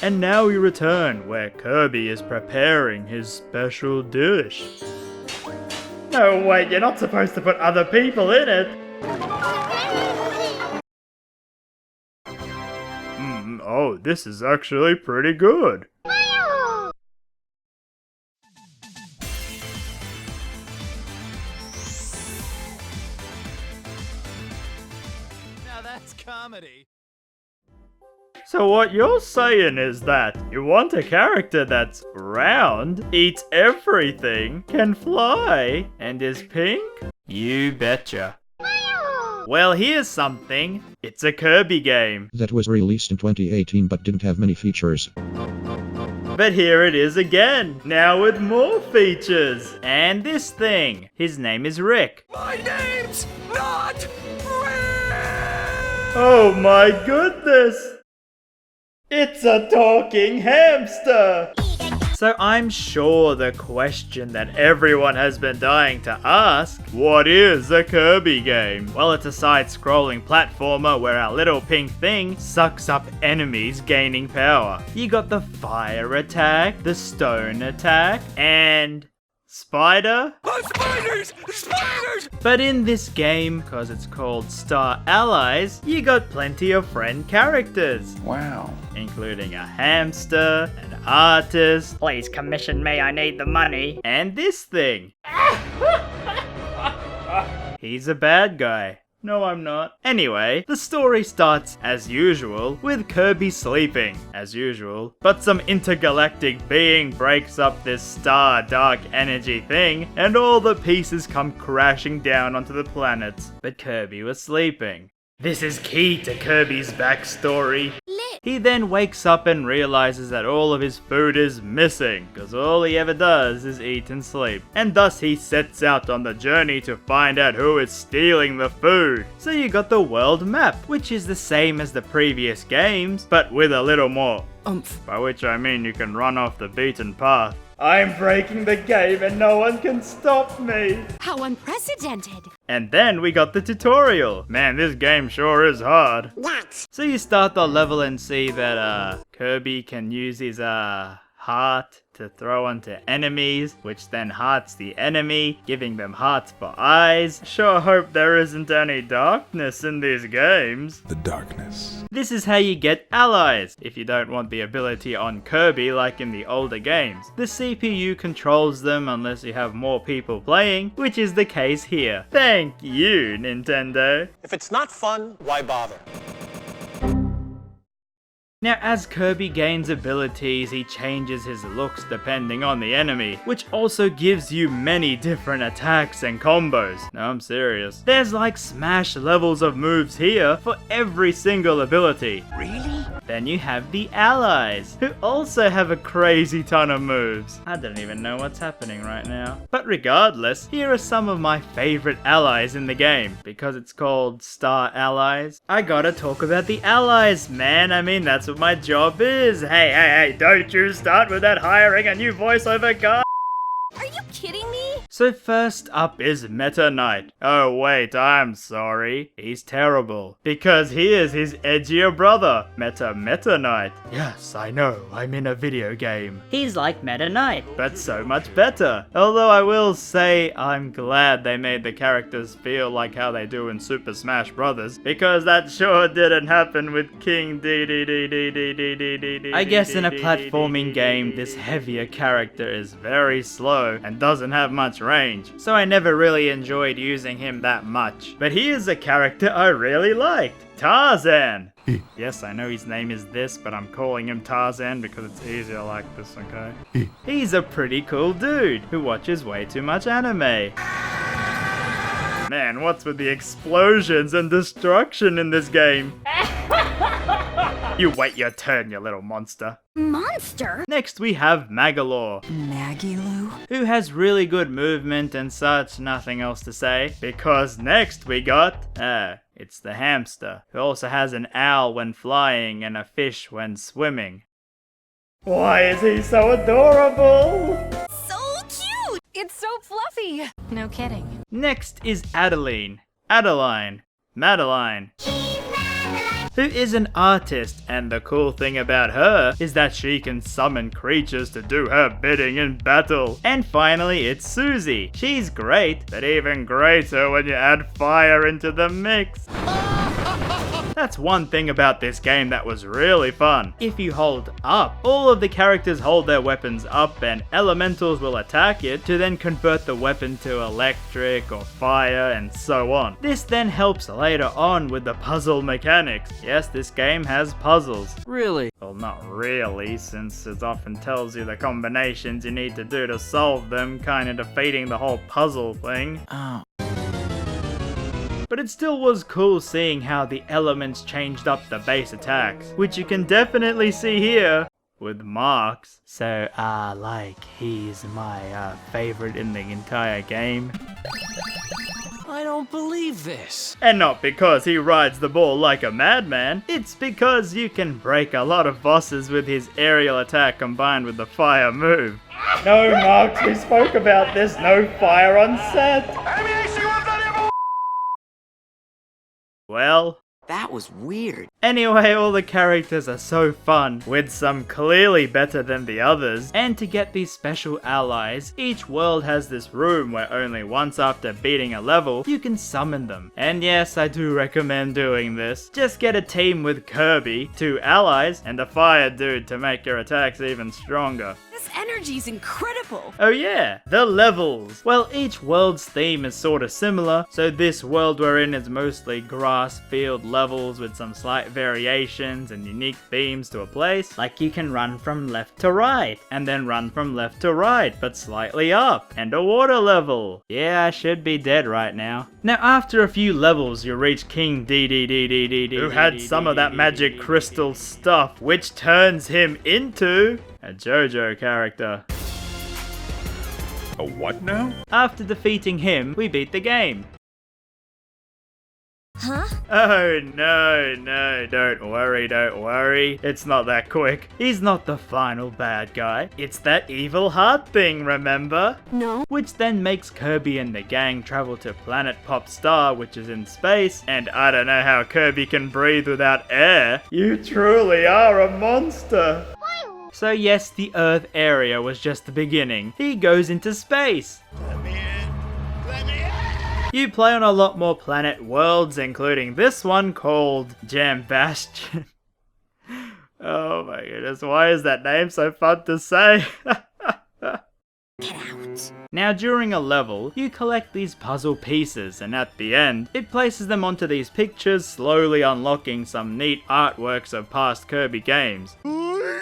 And now we return where Kirby is preparing his special dish. No, wait, you're not supposed to put other people in it. Oh, this is actually pretty good. Now that's comedy. So what you're saying is that you want a character that's round, eats everything, can fly, and is pink? You betcha. Well, here's something. It's a Kirby game. That was released in 2018 but didn't have many features. But here it is again, now with more features. And this thing. His name is Rick. My name's not Rick! Oh my goodness! It's a talking hamster! So I'm sure the question that everyone has been dying to ask, what is a Kirby game? Well, it's a side-scrolling platformer where our little pink thing sucks up enemies gaining power. You got the fire attack, the stone attack, and... Spider? Oh, spiders! Spiders! But in this game, cause it's called Star Allies, you got plenty of friend characters. Wow. Including a hamster, an artist, Please commission me, I need the money. and this thing. He's a bad guy. No, I'm not. Anyway, the story starts, as usual, with Kirby sleeping, as usual. But some intergalactic being breaks up this star dark energy thing, and all the pieces come crashing down onto the planets. But Kirby was sleeping. This is key to Kirby's backstory. He then wakes up and realizes that all of his food is missing, because all he ever does is eat and sleep. And thus he sets out on the journey to find out who is stealing the food. So you got the world map, which is the same as the previous games, but with a little more oomph. By which I mean you can run off the beaten path. I'm breaking the game and no one can stop me! How unprecedented! And then we got the tutorial. Man, this game sure is hard. What? So you start the level and see that Kirby can use his heart to throw onto enemies, which then hearts the enemy, giving them hearts for eyes. Sure hope there isn't any darkness in these games. The darkness. This is how you get allies, if you don't want the ability on Kirby like in the older games. The CPU controls them unless you have more people playing, which is the case here. Thank you, Nintendo. If it's not fun, why bother? Now, as Kirby gains abilities, he changes his looks depending on the enemy, which also gives you many different attacks and combos. No, I'm serious. There's like Smash levels of moves here for every single ability. Really? Then you have the allies, who also have a crazy ton of moves. I don't even know what's happening right now. But regardless, here are some of my favorite allies in the game. Because it's called Star Allies, I gotta talk about the allies, man. I mean, that's what my job is. Hey, don't you start with that hiring a new voiceover guy. Are you kidding me? So first up is Meta Knight. Oh wait, I'm sorry. He's terrible. Because he is his edgier brother, Meta Knight. Yes, I know, I'm in a video game. He's like Meta Knight. But so much better. Although I will say, I'm glad they made the characters feel like how they do in Super Smash Bros. Because that sure didn't happen with King D. I guess in a platforming game, this heavier character is very slow and doesn't have much range, so I never really enjoyed using him that much. But he is a character I really liked, Tarzan. Yes, I know his name is this, but I'm calling him Tarzan because it's easier like this, okay? He's a pretty cool dude who watches way too much anime. Man, what's with the explosions and destruction in this game? You wait your turn, you little monster. Monster? Next we have Maggle, who has really good movement and such, nothing else to say. Because next we got, it's the hamster, who also has an owl when flying and a fish when swimming. Why is he so adorable? So cute! It's so fluffy. No kidding. Next is Adeline Madeline, who is an artist, and the cool thing about her is that she can summon creatures to do her bidding in battle. And finally, it's Susie. She's great, but even greater when you add fire into the mix. That's one thing about this game that was really fun. If you hold up, all of the characters hold their weapons up and elementals will attack it to then convert the weapon to electric or fire and so on. This then helps later on with the puzzle mechanics. Yes, this game has puzzles. Really? Well, not really, since it often tells you the combinations you need to do to solve them, kinda defeating the whole puzzle thing. Oh. But it still was cool seeing how the elements changed up the base attacks, which you can definitely see here with Marks. So, like, he's my favorite in the entire game. I don't believe this. And not because he rides the ball like a madman, it's because you can break a lot of bosses with his aerial attack combined with the fire move. No, Marks, we spoke about this, no fire on set. Well, That was weird. anyway, all the characters are so fun, with some clearly better than the others, and to get these special allies, each world has this room where only once after beating a level, you can summon them. And yes, I do recommend doing this. Just get a team with Kirby, 2 allies, and a fire dude to make your attacks even stronger. This energy's incredible. Oh yeah, the levels. Well, each world's theme is sort of similar, so this world we're in is mostly grass field levels with some slight variations and unique themes to a place. Like you can run from left to right, and then run from left to right, but slightly up, and a water level. Yeah, I should be dead right now. Now after a few levels, you reach King DDDDDD, who had some of that magic crystal stuff, which turns him into a JoJo character. A what now? After defeating him, we beat the game. Huh? Oh no, don't worry. It's not that quick. He's not the final bad guy. It's that evil heart thing, remember? No. Which then makes Kirby and the gang travel to Planet Pop Star, which is in space, and I don't know how Kirby can breathe without air. You truly are a monster. So yes, the Earth area was just the beginning. He goes into space. You play on a lot more planet worlds, including this one called Jamfest. Oh my goodness, why is that name so fun to say? Get out. Now during a level, you collect these puzzle pieces, and at the end, it places them onto these pictures, slowly unlocking some neat artworks of past Kirby games.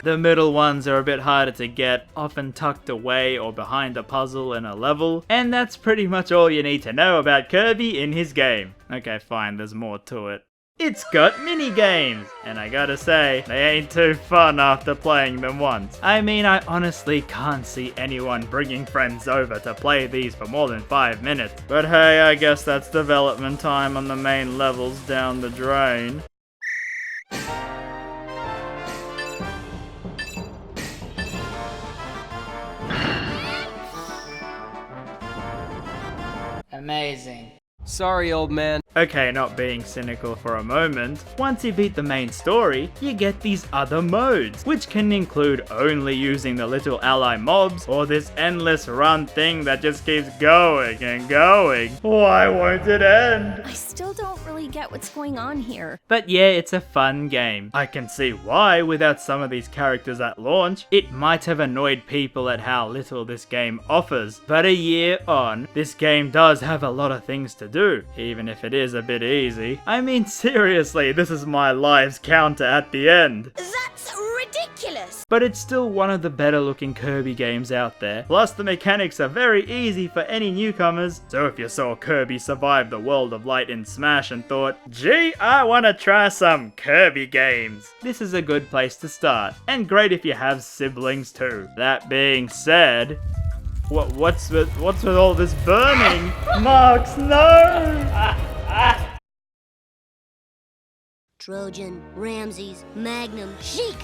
The middle ones are a bit harder to get, often tucked away or behind a puzzle in a level, and that's pretty much all you need to know about Kirby in his game. Okay, fine, there's more to it. It's got minigames, and I gotta say, they ain't too fun after playing them once. I mean, I honestly can't see anyone bringing friends over to play these for more than 5 minutes. But hey, I guess that's development time on the main levels down the drain. Amazing. Sorry, old man. Okay, not being cynical for a moment, once you beat the main story, you get these other modes, which can include only using the little ally mobs, or this endless run thing that just keeps going and going. Why won't it end? I still don't really get what's going on here. But yeah, it's a fun game. I can see why, without some of these characters at launch, it might have annoyed people at how little this game offers. But a year on, this game does have a lot of things to do, even if it is a bit easy. I mean, seriously, this is my lives counter at the end. That's ridiculous. But it's still one of the better looking Kirby games out there. Plus the mechanics are very easy for any newcomers. So if you saw Kirby survive the World of Light in Smash and thought, gee, I wanna try some Kirby games, this is a good place to start. And great if you have siblings too. That being said, what's with all this burning? Marks, no! Trojan, RamZaes, Magnum, Sheik.